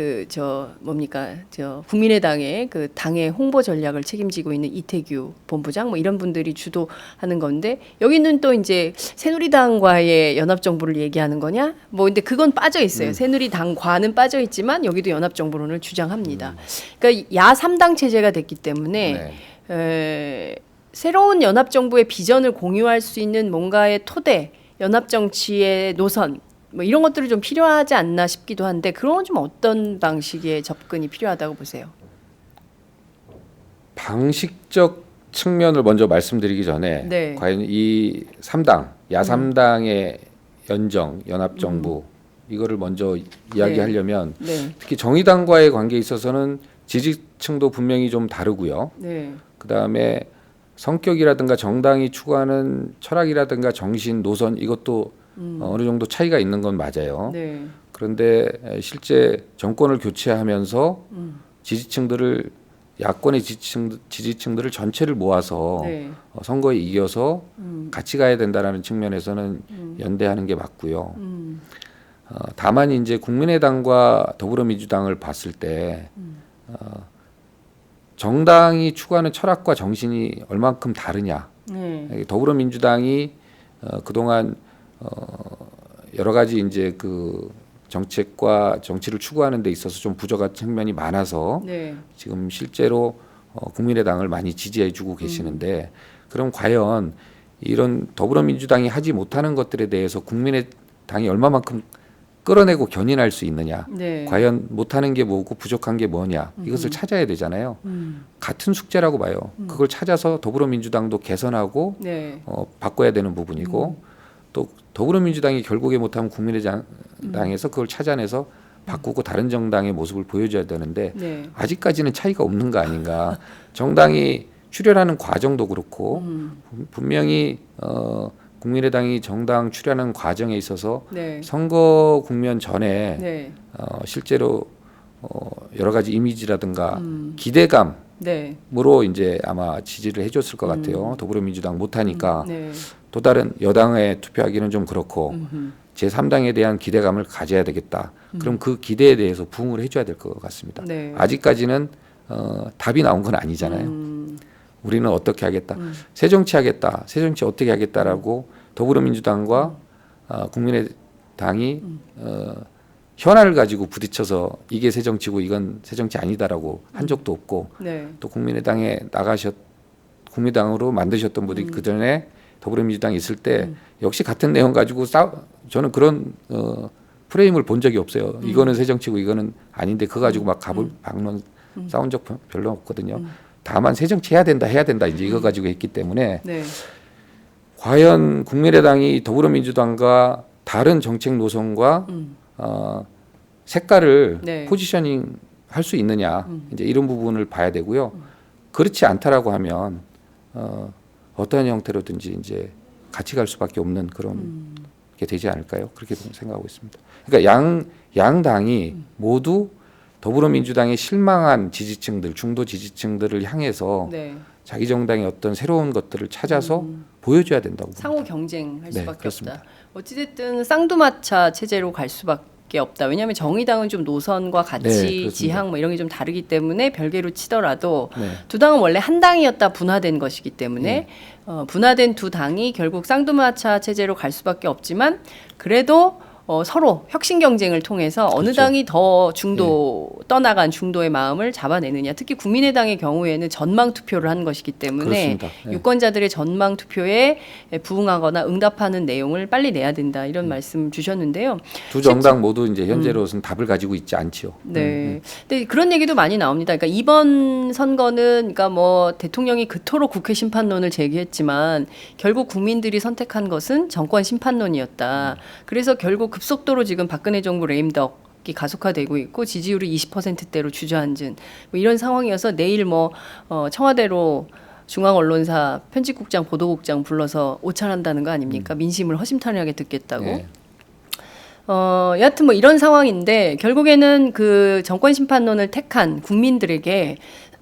국민의당의 그 당의 홍보 전략을 책임지고 있는 이태규 본부장 뭐 이런 분들이 주도하는 건데 여기는 또 이제 새누리당과의 연합정부를 얘기하는 거냐? 뭐 근데 그건 빠져 있어요. 새누리당과는 빠져 있지만 여기도 연합정부론을 주장합니다. 그러니까 야 3당 체제가 됐기 때문에 새로운 연합정부의 비전을 공유할 수 있는 뭔가의 토대, 연합정치의 노선 뭐 이런 것들이 좀 필요하지 않나 싶기도 한데 그런 건 좀 어떤 방식의 접근이 필요하다고 보세요? 방식적 측면을 먼저 말씀드리기 전에 네. 과연 이 3당, 야 3당의 연정, 연합정부 이거를 먼저 이야기하려면 네. 특히 정의당과의 관계에 있어서는 지지층도 분명히 좀 다르고요. 네. 그다음에 성격이라든가 정당이 추구하는 철학이라든가 정신, 노선 이것도 어느 정도 차이가 있는 건 맞아요. 네. 그런데 실제 정권을 교체하면서 지지층들을 야권의 지지층들을 전체를 모아서 네. 선거에 이겨서 같이 가야 된다라는 측면에서는 연대하는 게 맞고요. 다만 이제 국민의당과 더불어민주당을 봤을 때 정당이 추구하는 철학과 정신이 얼만큼 다르냐. 네. 더불어민주당이 그동안 여러 가지 이제 그 정책과 정치를 추구하는 데 있어서 좀 부족한 측면이 많아서 네. 지금 실제로 국민의당을 많이 지지해주고 계시는데 그럼 과연 이런 더불어민주당이 하지 못하는 것들에 대해서 국민의당이 얼마만큼 끌어내고 견인할 수 있느냐. 네. 과연 못하는 게 뭐고 부족한 게 뭐냐. 이것을 찾아야 되잖아요. 같은 숙제라고 봐요. 그걸 찾아서 더불어민주당도 개선하고 네. 바꿔야 되는 부분이고 또 더불어민주당이 결국에 못하면 국민의당에서 그걸 찾아내서 바꾸고 다른 정당의 모습을 보여줘야 되는데 네. 아직까지는 차이가 없는 거 아닌가. 정당이 출연하는 과정도 그렇고 분명히 국민의당이 정당 출연하는 과정에 있어서 네. 선거 국면 전에 네. 실제로 여러 가지 이미지라든가 기대감으로 네. 이제 아마 지지를 해줬을 것 같아요. 더불어민주당 못하니까 네. 또 다른 여당에 투표하기는 좀 그렇고 제3당에 대한 기대감을 가져야 되겠다. 그럼 그 기대에 대해서 부응을 해줘야 될 것 같습니다. 네. 아직까지는 답이 나온 건 아니잖아요. 우리는 어떻게 하겠다. 새정치하겠다. 새정치 어떻게 하겠다라고 더불어민주당과 국민의당이 현안을 가지고 부딪혀서 이게 새정치고 이건 새정치 아니다라고 한 적도 없고 네. 또 국민의당에 국민당으로 만드셨던 분들이 그 전에 더불어민주당에 있을 때 역시 같은 내용 가지고 저는 그런 프레임을 본 적이 없어요. 이거는 새정치고 이거는 아닌데 그거 가지고 막 박론 싸운 적 별로 없거든요. 다만 새정치 해야 된다 이제 이거 가지고 했기 때문에 네. 과연 국민의당이 더불어민주당과 다른 정책 노선과 색깔을 네. 포지셔닝 할 수 있느냐 이제 이런 부분을 봐야 되고요. 그렇지 않다라고 하면 어떠한 형태로든지 이제 같이 갈 수밖에 없는 그런 게 되지 않을까요? 그렇게 생각하고 있습니다. 그러니까 양당이 모두 더불어민주당의 실망한 지지층들, 중도 지지층들을 향해서 네. 자기 정당의 어떤 새로운 것들을 찾아서 보여줘야 된다고 봅니다. 상호 경쟁할 네, 수밖에 그렇습니다. 없다. 어찌됐든 쌍두마차 체제로 갈 수밖에 없다. 왜냐하면 정의당은 좀 노선과 가치, 네, 그렇습니다. 지향 뭐 이런 게 좀 다르기 때문에 별개로 치더라도 네. 두 당은 원래 한 당이었다 분화된 것이기 때문에 분화된 두 당이 결국 쌍두마차 체제로 갈 수밖에 없지만 그래도 서로 혁신 경쟁을 통해서 어느 그렇죠. 당이 더 떠나간 중도의 마음을 잡아내느냐. 특히 국민의당의 경우에는 전망 투표를 한 것이기 때문에 그렇습니다. 네. 유권자들의 전망 투표에 부응하거나 응답하는 내용을 빨리 내야 된다. 이런 말씀 주셨는데요. 두 정당 모두 이제 현재로서는 답을 가지고 있지 않지요. 네. 근데 그런 얘기도 많이 나옵니다. 그러니까 이번 선거는 그러니까 뭐 대통령이 그토록 국회 심판론을 제기했지만 결국 국민들이 선택한 것은 정권 심판론이었다. 그래서 결국 급속도로 지금 박근혜 정부 레임덕이 가속화되고 있고 지지율이 20%대로 주저앉은 뭐 이런 상황이어서 내일 뭐 청와대로 중앙언론사 편집국장 보도국장 불러서 오찬한다는 거 아닙니까? 민심을 허심탄회하게 듣겠다고. 네. 여하튼 뭐 이런 상황인데 결국에는 그 정권 심판론을 택한 국민들에게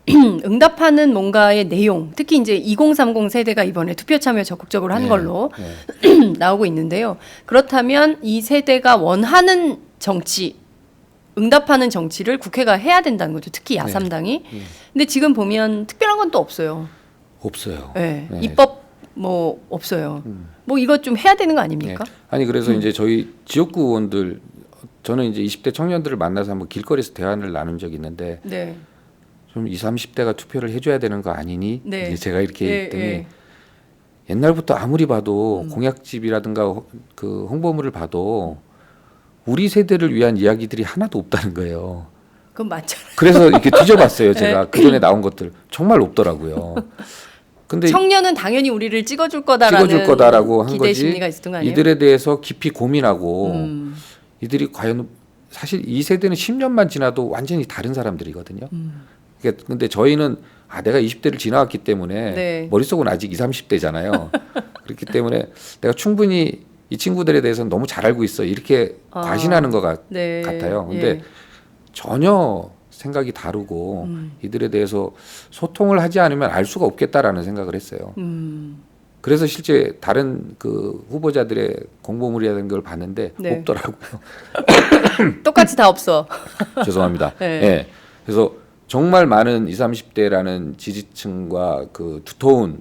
응답하는 뭔가의 내용, 특히 이제 2030 세대가 이번에 투표 참여 적극적으로 한 네. 걸로 네. 나오고 있는데요. 그렇다면 이 세대가 원하는 정치, 응답하는 정치를 국회가 해야 된다는 거죠. 특히 야3당이. 근데 지금 보면 특별한 건 또 없어요. 없어요. 네. 네. 입법 뭐 없어요. 뭐 이거 좀 해야 되는 거 아닙니까? 네. 아니 그래서 이제 저희 지역구 의원들 저는 이제 20대 청년들을 만나서 한번 길거리에서 대화를 나눈 적이 있는데 네. 좀 20, 30대가 투표를 해줘야 되는 거 아니니? 네. 이제 제가 이렇게 예, 했더니 예. 옛날부터 아무리 봐도 공약집이라든가 그 홍보물을 봐도 우리 세대를 위한 이야기들이 하나도 없다는 거예요. 그건 맞잖아요. 그래서 이렇게 뒤져봤어요. 제가 그 전에 나온 것들 정말 없더라고요. 근데 청년은 당연히 우리를 찍어줄 거다라는 찍어줄 거다라고 한 기대 거지. 심리가 있었던 거 아니에요? 이들에 대해서 깊이 고민하고 이들이 과연 사실 이 세대는 10년만 지나도 완전히 다른 사람들이거든요. 그러니까 근데 저희는 내가 20대를 지나왔기 때문에 네. 머릿속은 아직 20, 30대잖아요. 그렇기 때문에 내가 충분히 이 친구들에 대해서는 너무 잘 알고 있어. 이렇게 과신하는 것 네. 같아요. 근데 예. 전혀 생각이 다르고 이들에 대해서 소통을 하지 않으면 알 수가 없겠다라는 생각을 했어요. 그래서 실제 다른 그 후보자들의 공보물이라는 걸 봤는데 네. 없더라고요. 똑같이 다 없어. 죄송합니다. 네. 예. 그래서 정말 많은 20, 30대라는 지지층과 그 두터운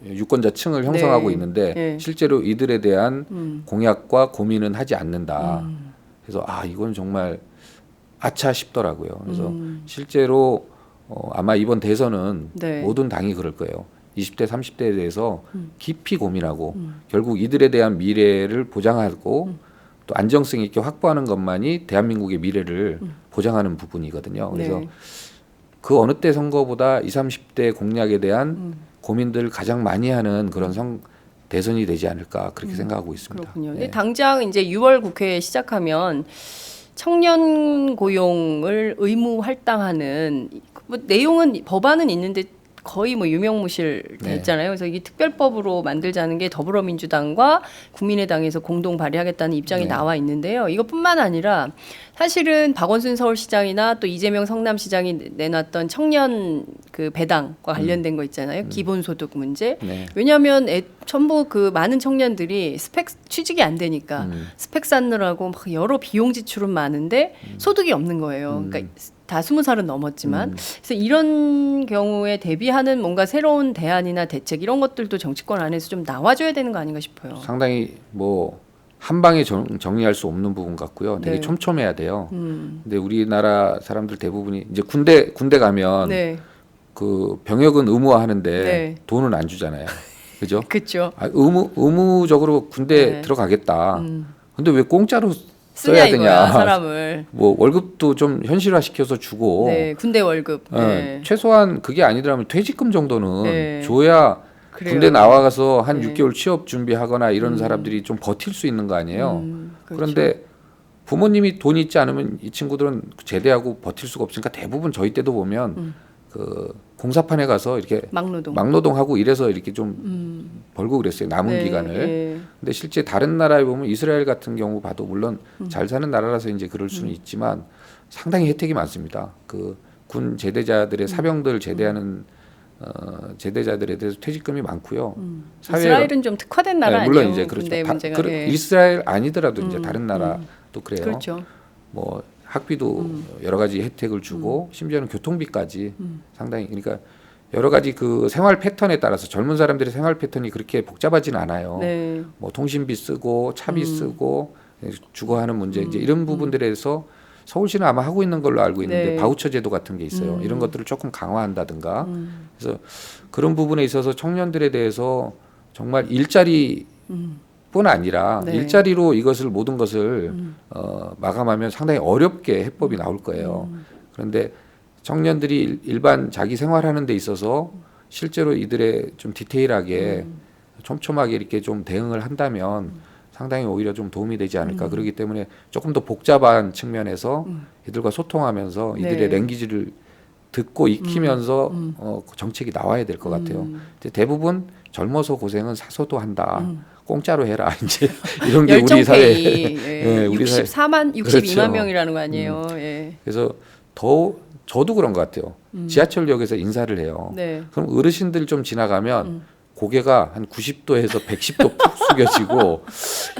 유권자층을 형성하고 네. 있는데 네. 실제로 이들에 대한 공약과 고민은 하지 않는다. 그래서 이건 정말 아차 싶더라고요. 그래서 실제로 아마 이번 대선은 네. 모든 당이 그럴 거예요. 20대, 30대에 대해서 깊이 고민하고 결국 이들에 대한 미래를 보장하고 또 안정성 있게 확보하는 것만이 대한민국의 미래를 보장하는 부분이거든요. 그래서 네. 그 어느 때 선거보다 20, 30대 공약에 대한 고민들 가장 많이 하는 그런 대선이 되지 않을까 그렇게 생각하고 있습니다. 그렇군요. 예. 근데 당장 이제 6월 국회 시작하면 청년 고용을 의무 할당하는 뭐 내용은 법안은 있는데 거의 뭐 유명무실 돼 네. 있잖아요. 그래서 이게 특별법으로 만들자는 게 더불어민주당과 국민의당에서 공동 발의하겠다는 입장이 네. 나와 있는데요. 이것뿐만 아니라 사실은 박원순 서울시장이나 또 이재명 성남시장이 내놨던 청년 그 배당과 관련된 거 있잖아요. 기본소득 문제. 네. 왜냐하면 전부 그 많은 청년들이 스펙 취직이 안 되니까 스펙 쌓느라고 막 여러 비용 지출은 많은데 소득이 없는 거예요. 그러니까 다 20살은 넘었지만 그래서 이런 경우에 대비하는 뭔가 새로운 대안이나 대책 이런 것들도 정치권 안에서 좀 나와줘야 되는 거 아닌가 싶어요. 상당히 뭐 한 방에 정리할 수 없는 부분 같고요. 되게 네. 촘촘해야 돼요. 근데 우리나라 사람들 대부분이 이제 군대 가면 네, 그 병역은 의무화하는데 네. 돈은 안 주잖아요. 그죠? 그렇죠. 아, 의무적으로 군대 네. 들어가겠다. 근데 왜 공짜로 쓰냐 써야 이거야 되냐? 사람을. 뭐 월급도 좀 현실화 시켜서 주고 네, 군대 월급. 네. 최소한 그게 아니더라면 퇴직금 정도는 네. 줘야 그래요. 군대 나와가서 한 네. 6개월 취업 준비하거나 이런 사람들이 좀 버틸 수 있는 거 아니에요. 그렇죠. 그런데 부모님이 돈이 있지 않으면 이 친구들은 제대하고 버틸 수가 없으니까 대부분 저희 때도 보면 그 공사판에 가서 이렇게 막노동. 막노동하고 이래서 이렇게 좀 벌고 그랬어요. 남은 네, 기간을. 네. 근데 실제 다른 나라에 보면 이스라엘 같은 경우 봐도 물론 잘 사는 나라라서 이제 그럴 수는 있지만 상당히 혜택이 많습니다. 그 군 제대자들의 사병들 제대하는 제대자들에 대해서 퇴직금이 많고요. 이스라엘은 좀 특화된 나라 네, 물론 아니에요? 이제 그렇죠. 군대 문제가. 예. 이스라엘 아니더라도 이제 다른 나라도 그래요. 그렇죠. 뭐 학비도 여러 가지 혜택을 주고 심지어는 교통비까지 상당히 그러니까 여러 가지 그 생활 패턴에 따라서 젊은 사람들의 생활 패턴이 그렇게 복잡하진 않아요. 네. 뭐 통신비 쓰고 차비 쓰고 주거하는 문제 이제 이런 부분들에서 서울시는 아마 하고 있는 걸로 알고 있는데 네. 바우처 제도 같은 게 있어요. 이런 것들을 조금 강화한다든가 그래서 그런 부분에 있어서 청년들에 대해서 정말 일자리 뿐 아니라 네. 일자리로 이것을 모든 것을 마감하면 상당히 어렵게 해법이 나올 거예요. 그런데 청년들이 일반 자기 생활하는 데 있어서 실제로 이들의 좀 디테일하게 촘촘하게 이렇게 좀 대응을 한다면 상당히 오히려 좀 도움이 되지 않을까. 그렇기 때문에 조금 더 복잡한 측면에서 이들과 소통하면서 이들의 네. 랭귀지를 듣고 익히면서 정책이 나와야 될 것 같아요. 근데 대부분 젊어서 고생은 사서도 한다. 공짜로 해라. 이제 이런 게 우리 열정 사회. 페이. 예. 우리 사회. 62만 그렇죠. 명이라는 거 아니에요. 예. 그래서 더 저도 그런 것 같아요. 지하철역에서 인사를 해요. 네. 그럼 어르신들 좀 지나가면 고개가 한 90도에서 110도 푹 숙여지고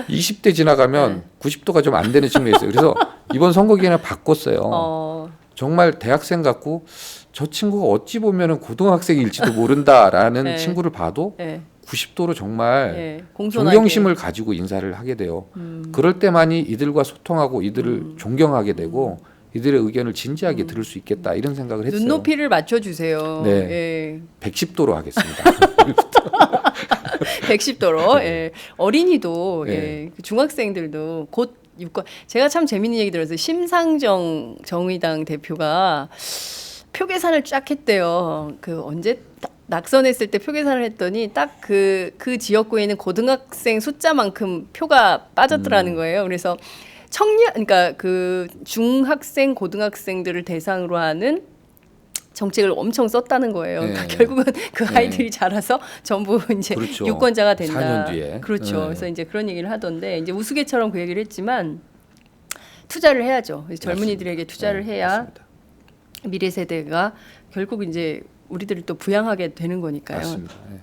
20대 지나가면 90도가 좀 안 되는 측면이 있어요. 그래서 이번 선거 기간에 바꿨어요. 정말 대학생 같고 저 친구가 어찌 보면은 고등학생일지도 모른다라는 네. 친구를 봐도 예. 90도로 정말 예. 공손하게. 존경심을 가지고 인사를 하게 돼요. 그럴 때만이 이들과 소통하고 이들을 존경하게 되고 이들의 의견을 진지하게 들을 수 있겠다 이런 생각을 했어요. 눈높이를 맞춰주세요. 네. 예. 110도로 하겠습니다. 110도로. 예. 어린이도 네. 예. 그 중학생들도 곧 유권. 제가 참 재밌는 얘기 들었어요. 심상정 정의당 대표가 표 계산을 쫙 했대요. 그 언제 낙선했을 때 표 계산을 했더니 딱 그 지역구에 있는 고등학생 숫자만큼 표가 빠졌더라는 거예요. 그래서 그러니까 그 중학생, 고등학생들을 대상으로 하는 정책을 엄청 썼다는 거예요. 그러니까 네. 결국은 그 네. 아이들이 자라서 전부 이제 그렇죠. 유권자가 된다. 4년 뒤에. 그렇죠. 네. 그래서 이제 그런 얘기를 하던데 이제 우스개처럼 그 얘기를 했지만 투자를 해야죠. 젊은이들에게 투자를 네, 해야 맞습니다. 미래 세대가 결국 이제 우리들을 또 부양하게 되는 거니까요. 맞습니다. 네.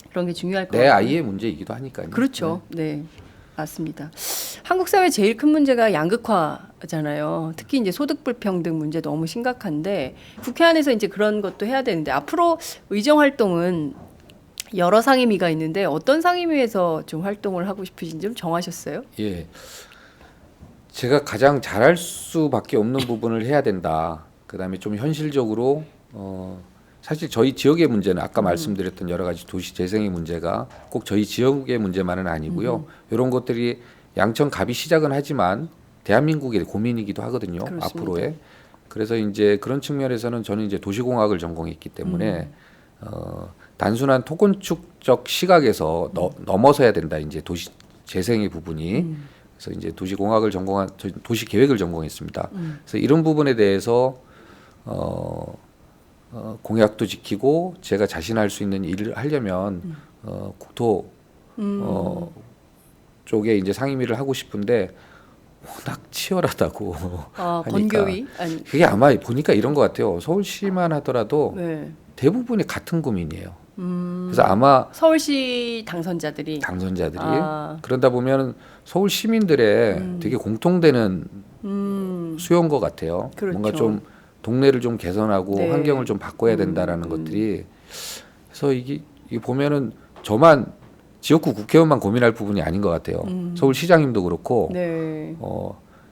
그런 게 중요할 것 내 같아요. 아이의 문제이기도 하니까요. 그렇죠. 네. 맞습니다. 한국 사회 제일 큰 문제가 양극화잖아요. 특히 이제 소득 불평등 문제 너무 심각한데 국회 안에서 이제 그런 것도 해야 되는데 앞으로 의정 활동은 여러 상임위가 있는데 어떤 상임위에서 좀 활동을 하고 싶으신지 좀 정하셨어요? 예. 제가 가장 잘할 수밖에 없는 부분을 해야 된다. 그다음에 좀 현실적으로 사실 저희 지역의 문제는 아까 말씀드렸던 여러 가지 도시 재생의 문제가 꼭 저희 지역의 문제만은 아니고요. 이런 것들이 양천 갑이 시작은 하지만 대한민국의 고민이기도 하거든요. 그렇습니다. 앞으로의. 그래서 이제 그런 측면에서는 저는 이제 도시공학을 전공했기 때문에 단순한 토건축적 시각에서 넘어서야 된다. 이제 도시 재생의 부분이. 그래서 이제 도시공학을 전공한 도시계획을 전공했습니다. 그래서 이런 부분에 대해서 공약도 지키고 제가 자신할 수 있는 일을 하려면 국토 쪽에 이제 상임위를 하고 싶은데 워낙 치열하다고 하니까 번교위 아니. 그게 아마 보니까 이런 것 같아요. 서울시만 하더라도 네. 대부분이 같은 고민이에요. 그래서 아마 서울시 당선자들이 그러다 보면 서울 시민들의 되게 공통되는 수요인 것 같아요. 그렇죠. 뭔가 좀 동네를 좀 개선하고 네. 환경을 좀 바꿔야 된다라는 것들이. 그래서 이게 보면은 저만 지역구 국회의원만 고민할 부분이 아닌 것 같아요. 서울시장님도 그렇고 네.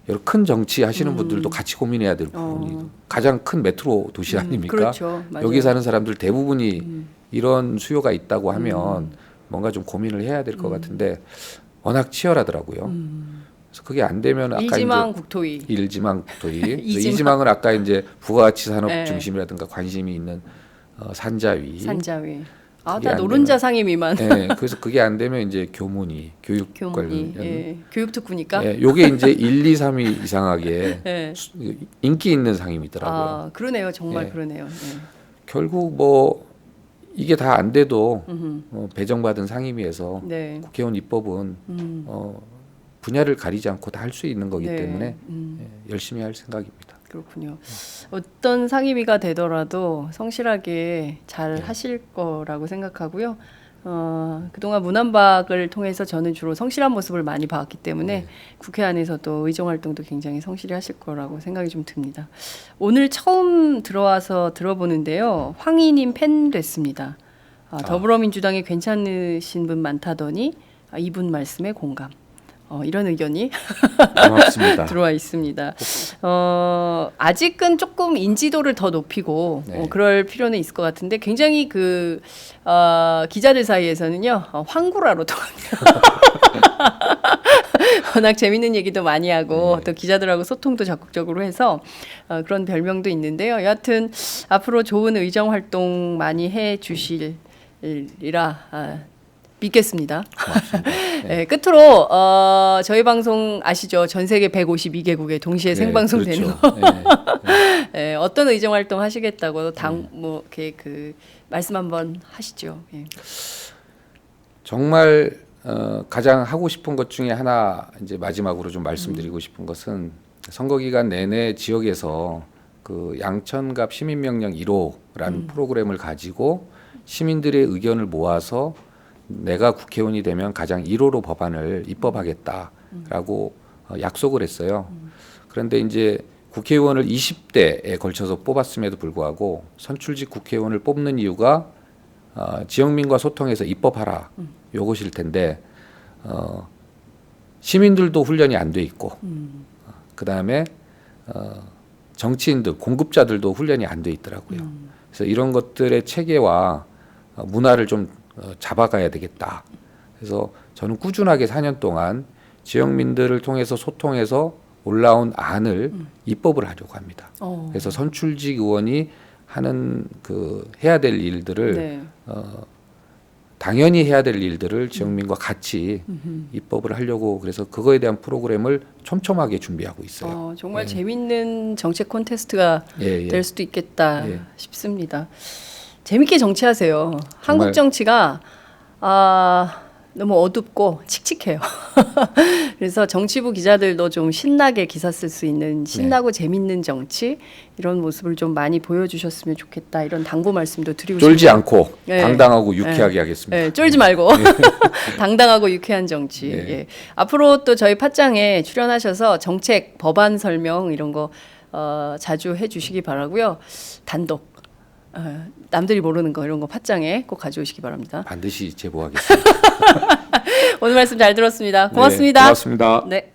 여러 큰 정치 하시는 분들도 같이 고민해야 될 부분이 가장 큰 메트로 도시 아닙니까? 그렇죠. 맞아요. 여기 사는 사람들 대부분이 이런 수요가 있다고 하면 뭔가 좀 고민을 해야 될 것 같은데 워낙 치열하더라고요. 그래서 그게 안 되면 아까 일지망 이제 국토위. 일지망 국토위 이지망. 이지망은 아까 이제 부가가치 산업 네. 중심이라든가 관심이 있는 산자위. 산자위. 그게 다 안 노른자 상임위만. 네, 그래서 그게 안 되면 이제 교문위, 교육 교문이. 관련. 예. 교육특구니까. 예, 요게 이제 1, 2, 3위 이상하게 네. 인기 있는 상임이더라고요. 아, 그러네요. 정말 예. 그러네요. 예. 결국 뭐 이게 다 안 돼도 배정받은 상임위에서 네. 국회의원 입법은 분야를 가리지 않고 다 할 수 있는 거기 네. 때문에 열심히 할 생각입니다. 그렇군요. 어떤 상임위가 되더라도 성실하게 잘 네. 하실 거라고 생각하고요. 그동안 문안박을 통해서 저는 주로 성실한 모습을 많이 봤기 때문에 네. 국회 안에서도 의정 활동도 굉장히 성실히 하실 거라고 생각이 좀 듭니다. 오늘 처음 들어와서 들어보는데요. 황희님 팬 됐습니다. 더불어민주당에 괜찮으신 분 많다더니 이분 말씀에 공감. 이런 의견이 고맙습니다. 들어와 있습니다. 아직은 조금 인지도를 더 높이고 네. 그럴 필요는 있을 것 같은데 굉장히 그 기자들 사이에서는요 황구라로 통합니다. 워낙 재밌는 얘기도 많이 하고 또 기자들하고 소통도 적극적으로 해서 그런 별명도 있는데요. 여하튼 앞으로 좋은 의정 활동 많이 해 주시리라 믿겠습니다. 고맙습니다. 네, 끝으로 저희 방송 아시죠? 전 세계 152개국에 동시에 생방송되는 그렇죠. 거. 네. 네, 어떤 의정 활동 하시겠다고 뭐 이렇게 그 말씀 한번 하시죠. 예. 정말 가장 하고 싶은 것 중에 하나 이제 마지막으로 좀 말씀드리고 싶은 것은 선거 기간 내내 지역에서 그 양천갑 시민명령 1호라는 프로그램을 가지고 시민들의 의견을 모아서 내가 국회의원이 되면 가장 1호로 법안을 입법하겠다라고 약속을 했어요. 그런데 이제 국회의원을 20대에 걸쳐서 뽑았음에도 불구하고 선출직 국회의원을 뽑는 이유가 지역민과 소통해서 입법하라 요것일 텐데 시민들도 훈련이 안 돼 있고 그 다음에 정치인들 공급자들도 훈련이 안 돼 있더라고요. 그래서 이런 것들의 체계와 문화를 좀 잡아가야 되겠다. 그래서 저는 꾸준하게 4년 동안 지역민들을 통해서 소통해서 올라온 안을 입법을 하려고 합니다. 그래서 선출직 의원이 하는 그 해야 될 일들을 네. 당연히 해야 될 일들을 지역민과 같이 입법을 하려고 그래서 그거에 대한 프로그램을 촘촘하게 준비하고 있어요. 정말 재밌는 정책 콘테스트가 예. 될 수도 있겠다 예. 싶습니다. 재밌게 정치하세요. 한국 정치가 너무 어둡고 칙칙해요. 그래서 정치부 기자들도 좀 신나게 기사 쓸 수 있는 신나고 재밌는 정치 이런 모습을 좀 많이 보여주셨으면 좋겠다. 이런 당부 말씀도 드리고 싶습니다. 쫄지 않고 네. 당당하고 유쾌하게 하겠습니다. 네, 쫄지 말고 당당하고 유쾌한 정치. 네. 예. 앞으로 또 저희 팟짱에 출연하셔서 정책, 법안 설명 이런 거 자주 해주시기 바라고요. 단독. 남들이 모르는 거 이런 거 팟짱에 꼭 가져오시기 바랍니다. 반드시 제보하겠습니다. 오늘 말씀 잘 들었습니다. 고맙습니다. 네, 고맙습니다. 네.